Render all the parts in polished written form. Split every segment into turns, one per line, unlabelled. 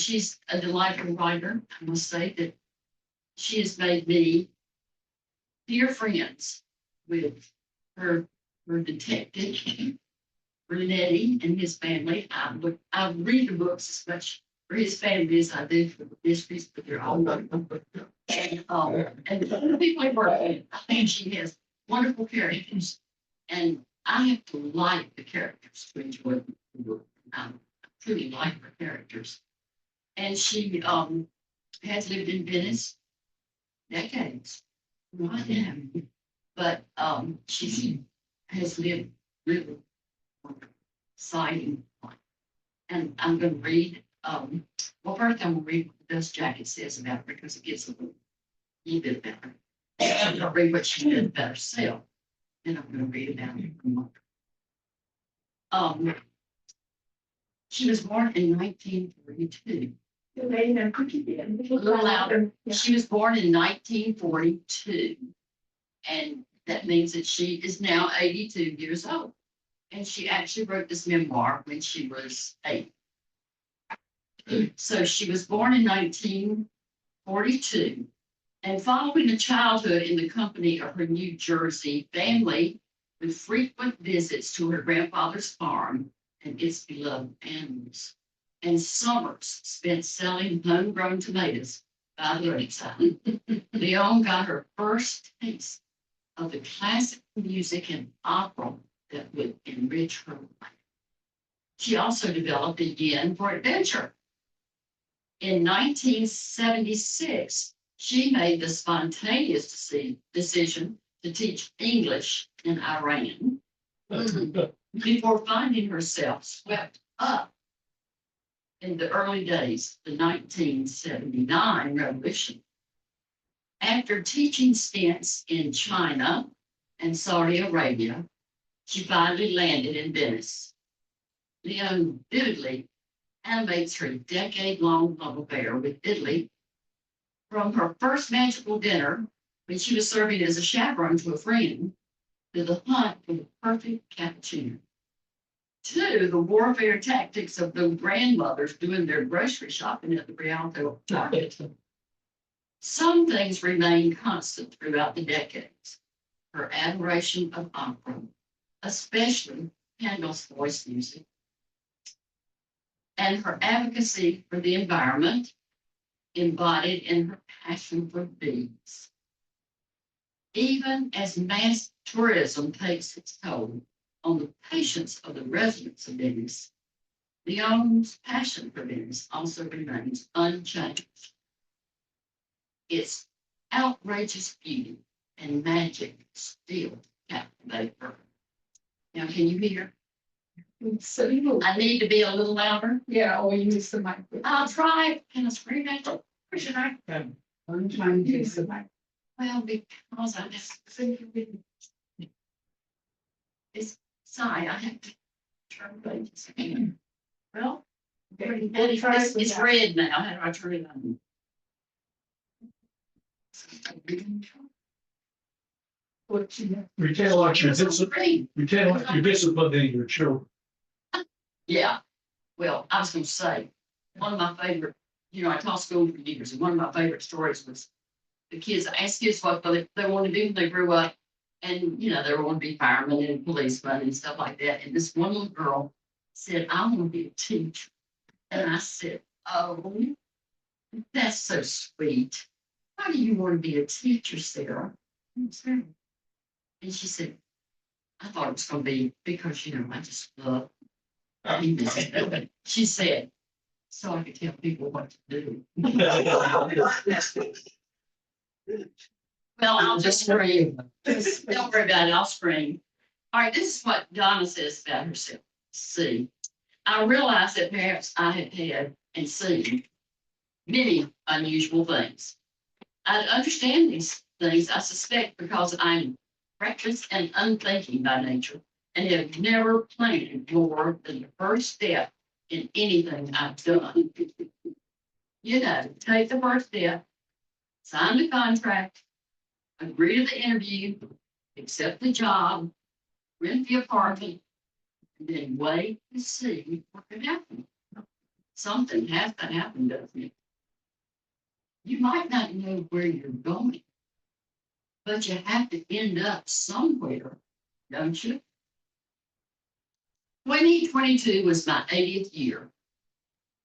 she's a delightful writer. I must say that she has made me dear friends with her detective, Brunetti, and his family. I read the books as much for his family as I do for the mysteries, but they're all wonderful. And the people I work with, I think she has wonderful characters, and I have to like the characters to enjoy the book. I truly like her characters. And she has lived in Venice decades. Right now. But she has lived really exciting. And I'm going to read, well, first I'm going to read what the dust jacket says about her because it gets a little bit about her. I'm going to read what she did about herself. Then I'm going to read about her. She was born in 1942.
Delaina, could you be a
A little louder.
Yeah.
She was born in 1942. And that means that she is now 82 years old. And she actually wrote this memoir when she was 8. So she was born in 1942. And following a childhood in the company of her New Jersey family, with frequent visits to her grandfather's farm and its beloved animals, and summers spent selling homegrown tomatoes by the roadside, Leon got her first taste of the classic music and opera that would enrich her life. She also developed a yen for adventure. In 1976, she made the spontaneous decision to teach English in Iran before finding herself swept up in the early days, the 1979 revolution. After teaching stints in China and Saudi Arabia, she finally landed in Venice. Leon vividly animates her decade-long love affair with Italy, from her first magical dinner when she was serving as a chaperone to a friend, to the hunt for the perfect cappuccino, to the warfare tactics of the grandmothers doing their grocery shopping at the Rialto Market. Some things remain constant throughout the decades. Her admiration of opera, especially Handel's voice music, and her advocacy for the environment, embodied in her passion for bees. Even as mass tourism takes its toll on the patience of the residents of Venice, Leon's passion for Venice also remains unchanged. Its outrageous beauty and magic still captivate her. Now, can you hear?
So you,
I need to be a little louder.
yeah, or you use the microphone.
I'll try. Can I scream at you? Or should I?
I'm trying to use the microphone.
Well, because I just think it's sorry, I have to turn pages. Well, it's red now. How do I turn it on?
What you
You tell like you're disciplined, you tell like you're disciplining your children.
Yeah. Well, I was going to say, one of my favorite, I taught school for years, and one of my favorite stories was the kids, I asked kids what they wanted to do when they grew up. And, they want to be firemen and policemen and stuff like that. And this one little girl said, I want to be a teacher. And I said, oh, that's so sweet. Why do you want to be a teacher, Sarah? And she said, I thought it was going to be because, I just love. She said, so I could tell people what to do. Well, I'll just scream. Don't worry about it. I'll scream. All right, this is what Donna says about herself. See, I realize that perhaps I have had and seen many unusual things. I understand these things, I suspect, because I'm reckless and unthinking by nature and have never planned more than the first step in anything I've done. Take the first step, sign the contract, agree to the interview, accept the job, rent the apartment, and then wait to see what can happen. something has to happen, doesn't it? You might not know where you're going, but you have to end up somewhere, don't you? 2022 was my 80th year.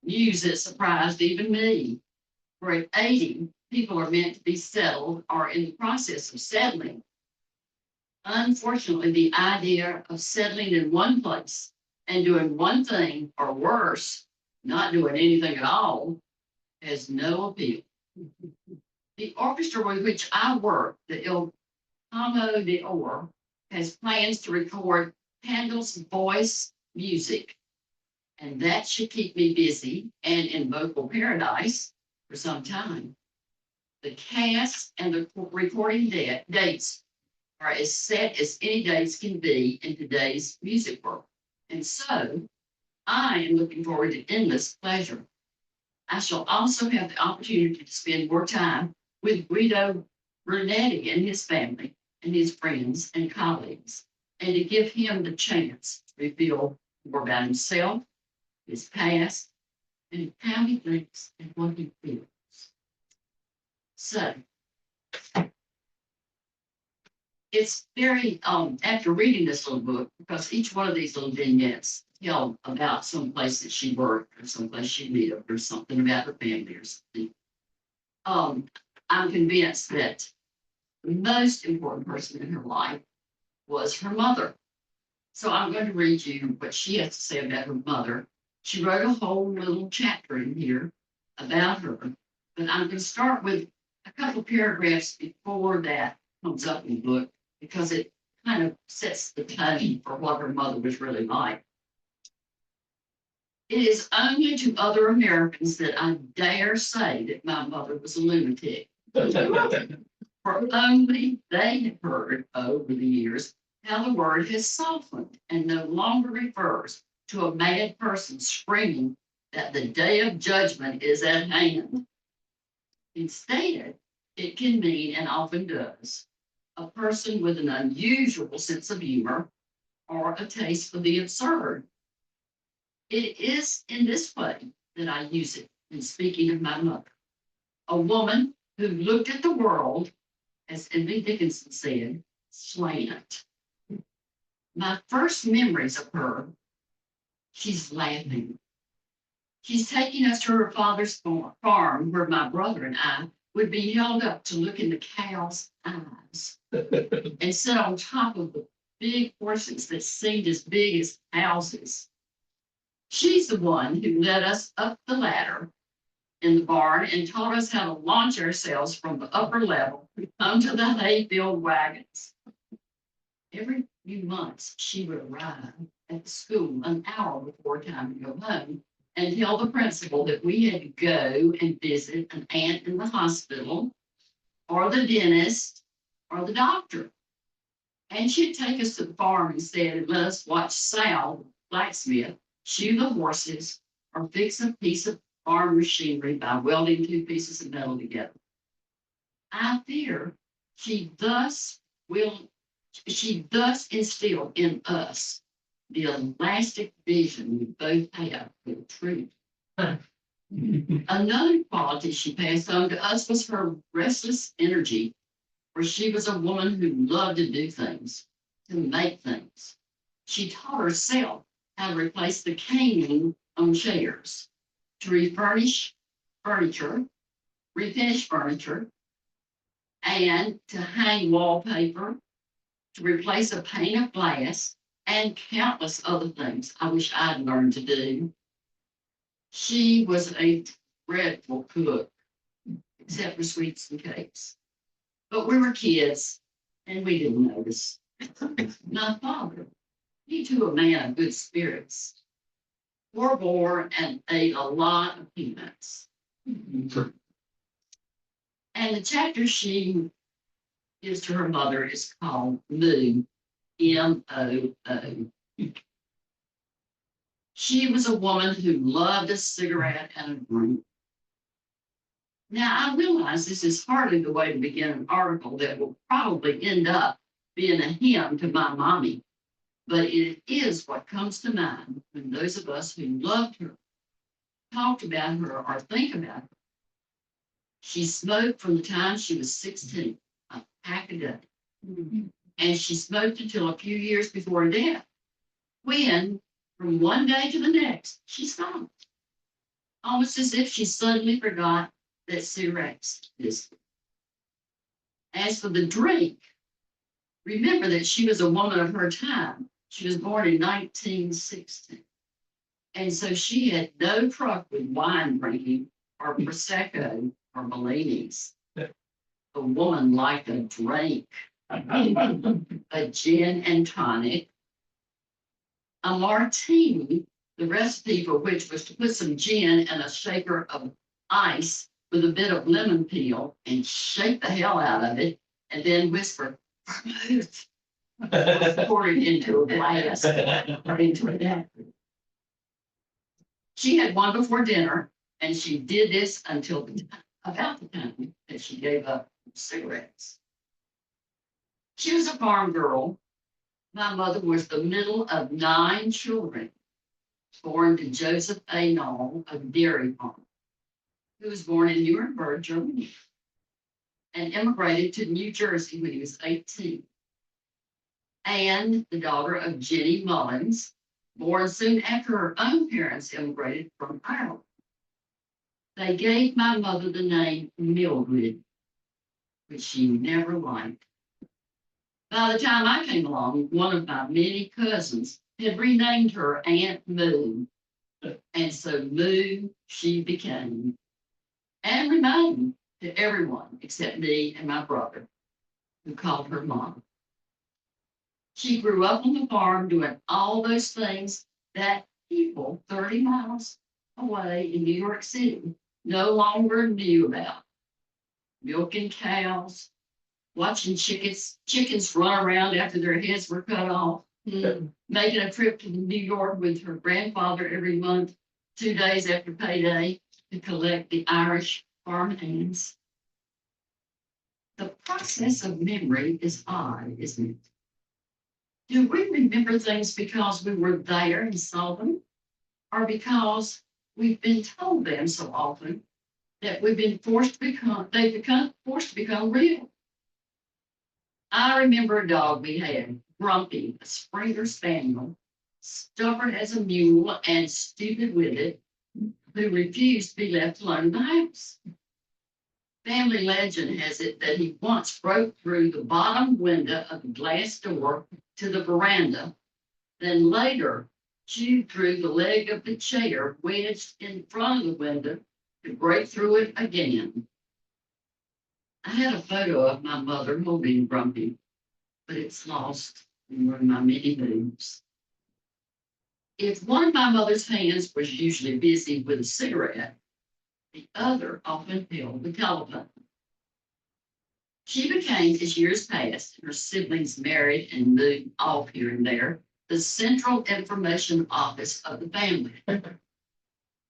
News that surprised even me. For at 80, people are meant to be settled or in the process of settling. Unfortunately, the idea of settling in one place and doing one thing, or worse, not doing anything at all, has no appeal. The orchestra with which I work, the Il Como de Oro, has plans to record Handel's voice music, and that should keep me busy and in vocal paradise for some time. The cast and the recording dates are as set as any dates can be in today's music world. And so I am looking forward to endless pleasure. I shall also have the opportunity to spend more time with Guido Brunetti and his family and his friends and colleagues, and to give him the chance to reveal more about himself, his past, and how he thinks and what he feels. So it's very, after reading this little book, because each one of these little vignettes tell about some place that she worked or someplace she lived or something about her family or something. I'm convinced that the most important person in her life was her mother. So I'm going to read you what she has to say about her mother. She wrote a whole little chapter in here about her, but I'm going to start with a couple paragraphs before that comes up in the book, because it kind of sets the tone for what her mother was really like. It is only to other Americans that I dare say that my mother was a lunatic. For only they have heard over the years how the word has softened and no longer refers to a mad person screaming that the day of judgment is at hand. Instead, it can mean, and often does, a person with an unusual sense of humor or a taste for the absurd. It is in this way that I use it in speaking of my mother, a woman who looked at the world, as Emily Dickinson said, slant. My first memories of her, she's laughing. She's taking us to her father's farm where my brother and I would be held up to look in the cow's eyes and sit on top of the big horses that seemed as big as houses. She's the one who led us up the ladder in the barn and taught us how to launch ourselves from the upper level onto the hay-filled wagons. Every few months, she would arrive at the school an hour before time to go home and tell the principal that we had to go and visit an aunt in the hospital, or the dentist, or the doctor. And she'd take us to the farm instead and let us watch Sal, the blacksmith, shoe the horses or fix a piece of farm machinery by welding two pieces of metal together. I fear she thus instilled in us the elastic vision we both have for the truth. Another quality she passed on to us was her restless energy, for she was a woman who loved to do things, to make things. She taught herself how to replace the caning on chairs, to refinish furniture, and to hang wallpaper, to replace a pane of glass, and countless other things I wish I'd learned to do. She was a dreadful cook, except for sweets and cakes. But we were kids, and we didn't notice. My father, he too a man of good spirits, forbore and ate a lot of peanuts. And the chapter she gives to her mother is called Moo, M-O-O. She was a woman who loved a cigarette and a drink. Now, I realize this is hardly the way to begin an article that will probably end up being a hymn to my mommy, but it is what comes to mind when those of us who loved her talked about her or think about her. She smoked from the time she was 16, a pack a day. And she smoked until a few years before her death, when, from one day to the next, she stopped. Almost as if she suddenly forgot that cigarettes existed. As for the drink, remember that she was a woman of her time. She was born in 1960. And so she had no truck with wine drinking or Prosecco or Bellinis. The woman liked a drink, a gin and tonic, a martini, the recipe for which was to put some gin and a shaker of ice with a bit of lemon peel and shake the hell out of it, and then whisper, vermouth, pour it into a glass or into a napkin. She had one before dinner, and she did this until about the time that she gave up cigarettes. She was a farm girl. My mother was the middle of 9 children, born to Joseph A. Knoll of Dairy Farm, who was born in Nuremberg, Germany, and immigrated to New Jersey when he was 18. And the daughter of Jenny Mullins, born soon after her own parents immigrated from Ireland. They gave my mother the name Mildred, which she never liked. By the time I came along, one of my many cousins had renamed her Aunt Moo. And so Moo she became, and remained to everyone except me and my brother, who called her Mom. She grew up on the farm doing all those things that people 30 miles away in New York City no longer knew about. Milking cows, watching chickens run around after their heads were cut off, making a trip to New York with her grandfather every month, 2 days after payday, to collect the Irish farm hands. The process of memory is odd, isn't it? Do we remember things because we were there and saw them, or because we've been told them so often that they've become forced to become real? I remember a dog we had, Grumpy, a Springer Spaniel, stubborn as a mule and stupid with it, who refused to be left alone in the house. Family legend has it that he once broke through the bottom window of the glass door to the veranda, then later chewed through the leg of the chair wedged in front of the window to break through it again. I had a photo of my mother holding Grumpy, but it's lost in one of my many moves. If one of my mother's hands was usually busy with a cigarette, the other often held the telephone. She became, as years passed, her siblings married and moved off here and there, the central information office of the family.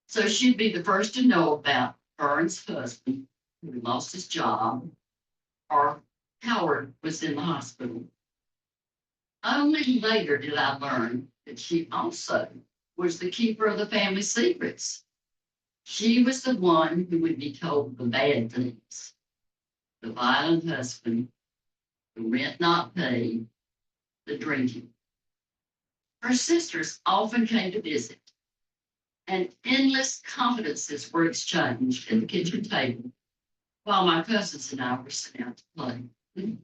So she'd be the first to know about Vern's husband, who lost his job, or Howard was in the hospital. Only later did I learn that she also was the keeper of the family secrets. She was the one who would be told the bad things: the violent husband, the rent not paid, the drinking. Her sisters often came to visit, and endless confidences were exchanged at the kitchen table while my cousins and I were sitting out to play.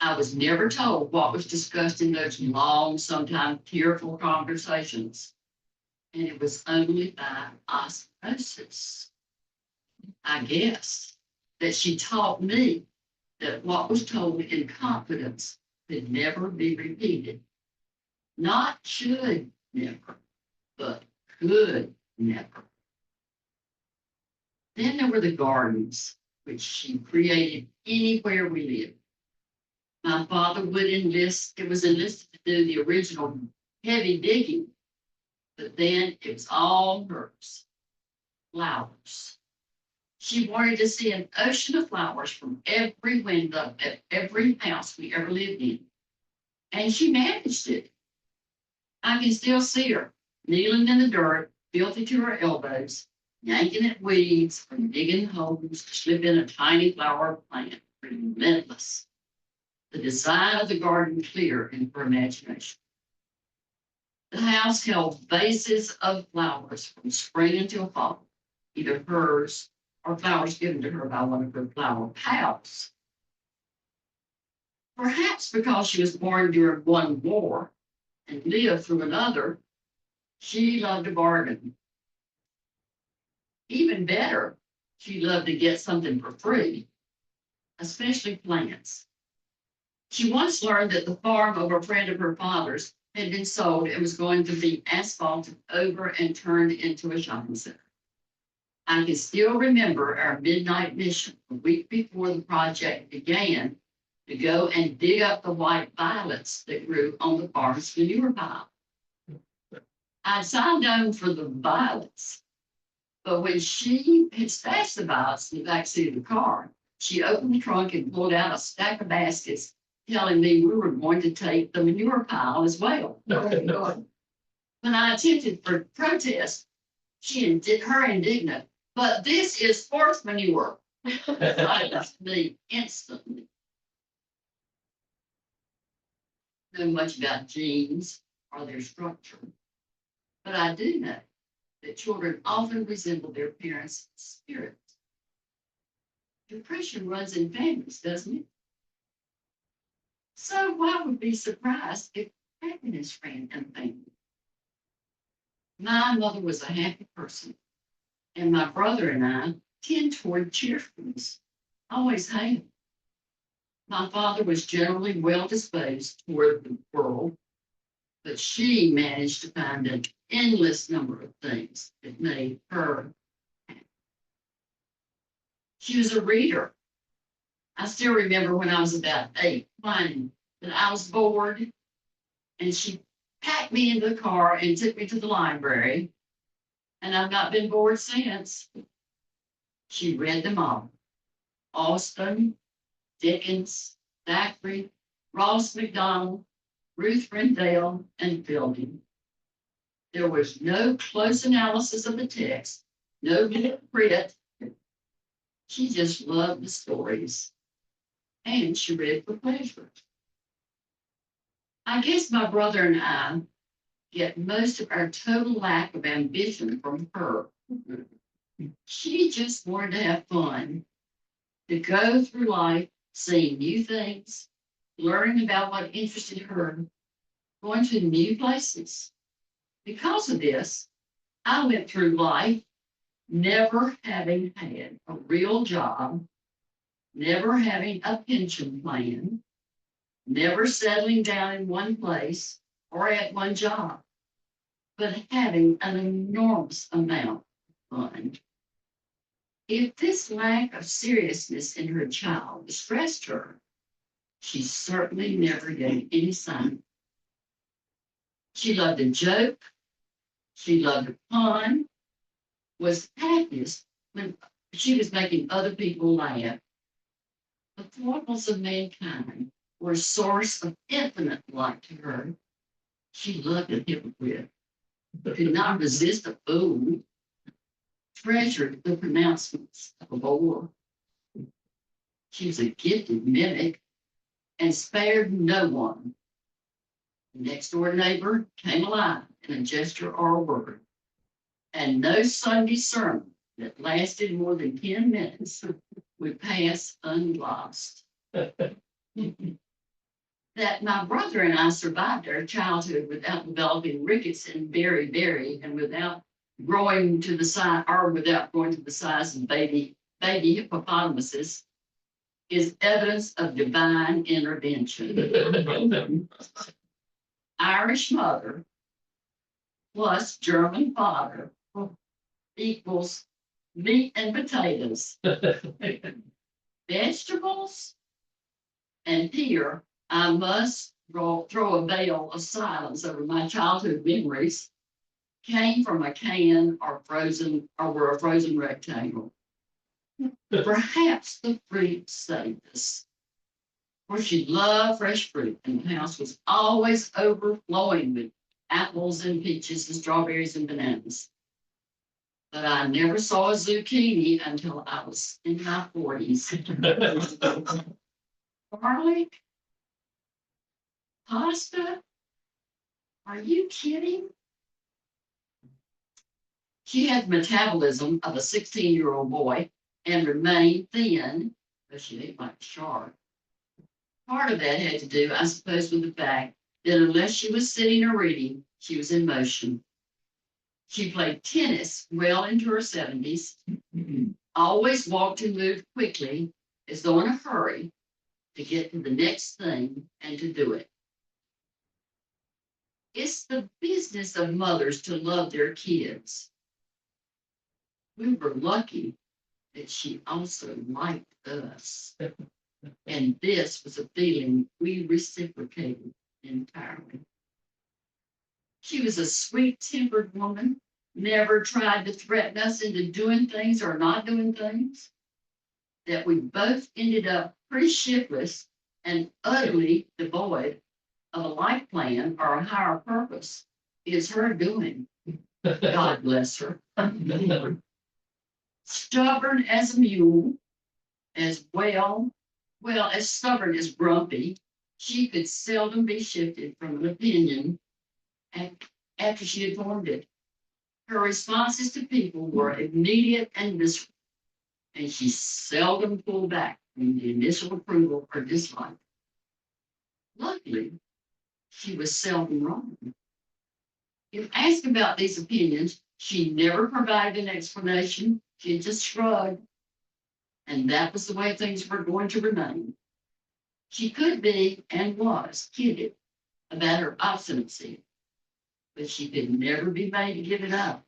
I was never told what was discussed in those long, sometimes tearful conversations, and it was only by osmosis, I guess, that she taught me that what was told in confidence could never be repeated. Not should never, but could never. Then there were the gardens, which she created anywhere we lived. My father was enlisted to do the original heavy digging, but then it was all hers. Flowers. She wanted to see an ocean of flowers from every window at every house we ever lived in. And she managed it. I can still see her kneeling in the dirt, filthy to her elbows, yanking at weeds or digging holes to slip in a tiny flower plant, relentless. The design of the garden clear in her imagination. The house held vases of flowers from spring until fall, either hers or flowers given to her by one of her flower pals. Perhaps because she was born during one war and lived through another, she loved a bargain. Even better, she loved to get something for free, especially plants. She once learned that the farm of a friend of her father's had been sold and was going to be asphalted over and turned into a shopping center. I can still remember our midnight mission a week before the project began to go and dig up the white violets that grew on the farm's manure pile. I'd signed on for the violets, but when she had stashed the violets in the backseat of the car, she opened the trunk and pulled out a stack of baskets, telling me we were going to take the manure pile as well. When I attempted for protest, her indignant, but this is horse manure. Silenced me instantly. Know much about genes or their structure, but I do know that children often resemble their parents' spirit. Depression runs in families, doesn't it? So why would be surprised if happiness ran in a family? My mother was a happy person, and my brother and I tend toward cheerfulness, always have. My father was generally well disposed toward the world, but she managed to find an endless number of things that made her happy. She was a reader. I still remember when I was about 8, finding that I was bored, and she packed me into the car and took me to the library, and I've not been bored since. She read them all. Austen, Dickens, Thackeray, Ross MacDonald, Ruth Rendell, and Fielding. There was no close analysis of the text, no grit. She just loved the stories, and she read for pleasure. I guess my brother and I get most of our total lack of ambition from her. She just wanted to have fun, to go through life, seeing new things, learning about what interested her, going to new places. Because of this, I went through life never having had a real job, never having a pension plan, never settling down in one place or at one job, but having an enormous amount of fun. If this lack of seriousness in her child distressed her, she certainly never gave any sign. She loved a joke, she loved a pun, was happiest when she was making other people laugh. The foibles of mankind were a source of infinite delight to her. She loved a hypocrite, could not resist a fool, treasured the pronouncements of a bore. She was a gifted mimic and spared no one. The next door neighbor came alive in a gesture or a word, and no Sunday sermon that lasted more than 10 minutes would pass unglossed. That my brother and I survived our childhood without developing rickets and beriberi, and without growing to the size, or without growing to the size of baby hippopotamuses, is evidence of divine intervention. Irish mother plus German father equals meat and potatoes, vegetables, and here I must throw a veil of silence over my childhood memories, came from a can or were a frozen rectangle. Perhaps the fruit saved us, for she loved fresh fruit, and the house was always overflowing with apples and peaches and strawberries and bananas. but I never saw a zucchini until I was in my 40s. Garlic? Pasta? Are you kidding? She had the metabolism of a 16-year-old boy and remained thin, but she ate like a shark. Part of that had to do, I suppose, with the fact that unless she was sitting or reading, she was in motion. She played tennis well into her 70s, always walked and moved quickly, as though in a hurry to get to the next thing and to do it. It's the business of mothers to love their kids. We were lucky that she also liked us. And this was a feeling we reciprocated entirely. She was a sweet-tempered woman, never tried to threaten us into doing things or not doing things. That we both ended up pretty shiftless and utterly devoid of a life plan or a higher purpose is her doing. God bless her. Stubborn as a mule, as as stubborn as grumpy, she could seldom be shifted from an opinion after she had formed it. Her responses to people were immediate and visceral, and she seldom pulled back from the initial approval or dislike. Luckily, she was seldom wrong. If asked about these opinions, she never provided an explanation. She just shrugged, and that was the way things were going to remain. She could be and was kidded about her obstinacy, but she could never be made to give it up.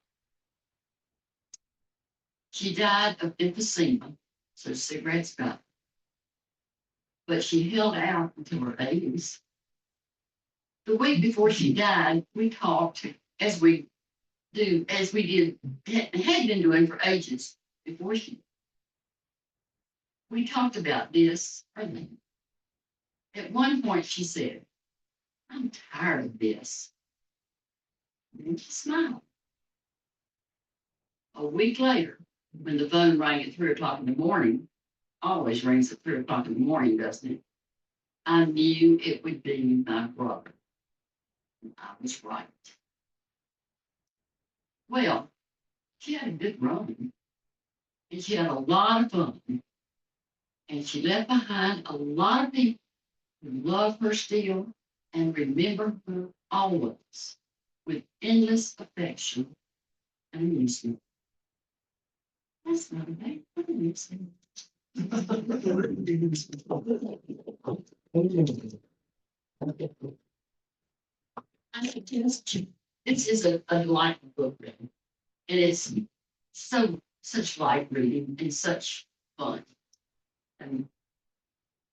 She died of emphysema, so cigarettes got her. But she held out until her 80s. The week before she died, we talked as we did, had been doing for ages before we talked about this or that. At one point she said, "I'm tired of this." And she smiled. A week later, when the phone rang at 3 o'clock in the morning, always rings at 3 o'clock in the morning, doesn't it? I knew it would be my brother. And I was right. Well, she had a good run, and she had a lot of fun, and she left behind a lot of people who love her still and remember her always with endless affection and amusement. That's not a bad thing. I suggest you. This is a delightful book, and it's such light reading and such fun. And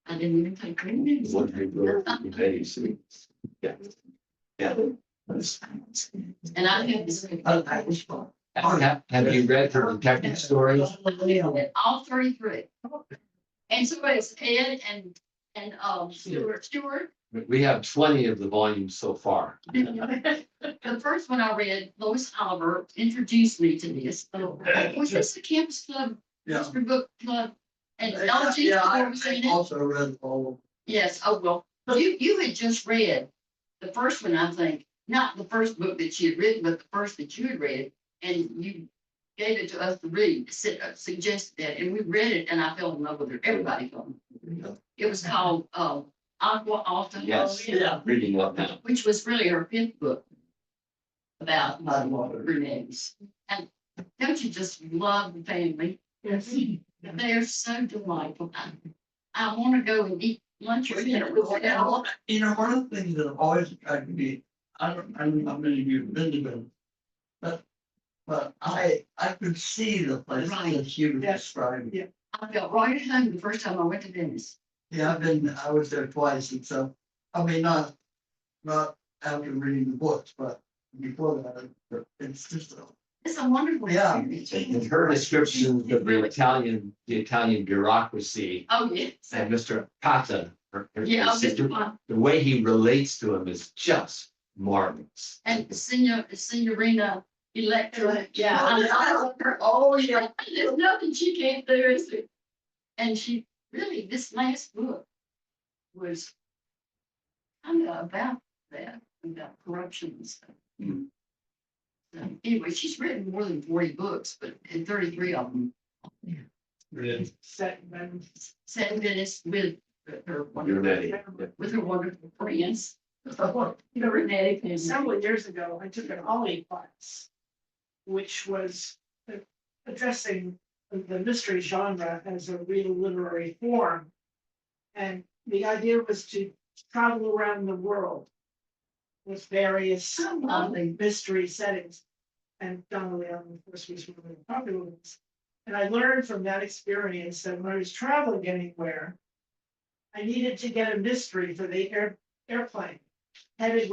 I didn't even take 3 minutes.
Yeah. Yeah.
And I have this Irish book.
Have you read her detective stories?
All 33. And so it's Ed and Stuart.
We have 20 of the volumes so far.
The first one I read, Lois Oliver introduced me to this. Was this the Campus Club?
Yeah.
History Book Club? And
Yeah, I
was in it?
also read all of
Yes, oh, well, you had just read the first one, I think, not the first book that she had written, but the first that you had read, and you gave it to us to read, suggested that, and we read it, and I fell in love with her. Everybody fell in love with her. It was called, Aqua Alta.
Yes,
Yeah.
reading that now.
Which was really her 5th book about brunettes. And don't you just love the family?
Yes.
They're so delightful. I want to go and eat lunch or dinner with them.
You know, one of the things that always attracted me, I don't know how many of you have been to them, but I could see the place
Right.
that you were describing.
Yeah.
I felt right at home the first time I went to Venice.
Yeah, I was there twice, and so, I mean, not after reading the books, but before that, but it's just,
It's a wonderful
Yeah.
experience.
And her description of the Italian bureaucracy
Oh, yes.
and Mr. Pata, her
Yeah,
sister,
Mr. Pond.
the way he relates to him is just marvelous.
And Signorina electric.
Yeah.
Oh, yeah. There's nothing she can't do. And she really, this last book was kind of about that, about corruption and stuff.
Hmm.
So anyway, she's written more than 40 books, but and 33 of them
Yeah.
Set them.
set in Venice with her
You're
wonderful,
ready.
with her wonderful friends. You know, Renee and
Several years ago, I took an OLLI class, which was addressing the mystery genre as a real literary form. And the idea was to travel around the world with various mystery settings. And Donna Leon, of course, was one of the popular ones. And I learned from that experience that when I was traveling anywhere, I needed to get a mystery for the airplane headed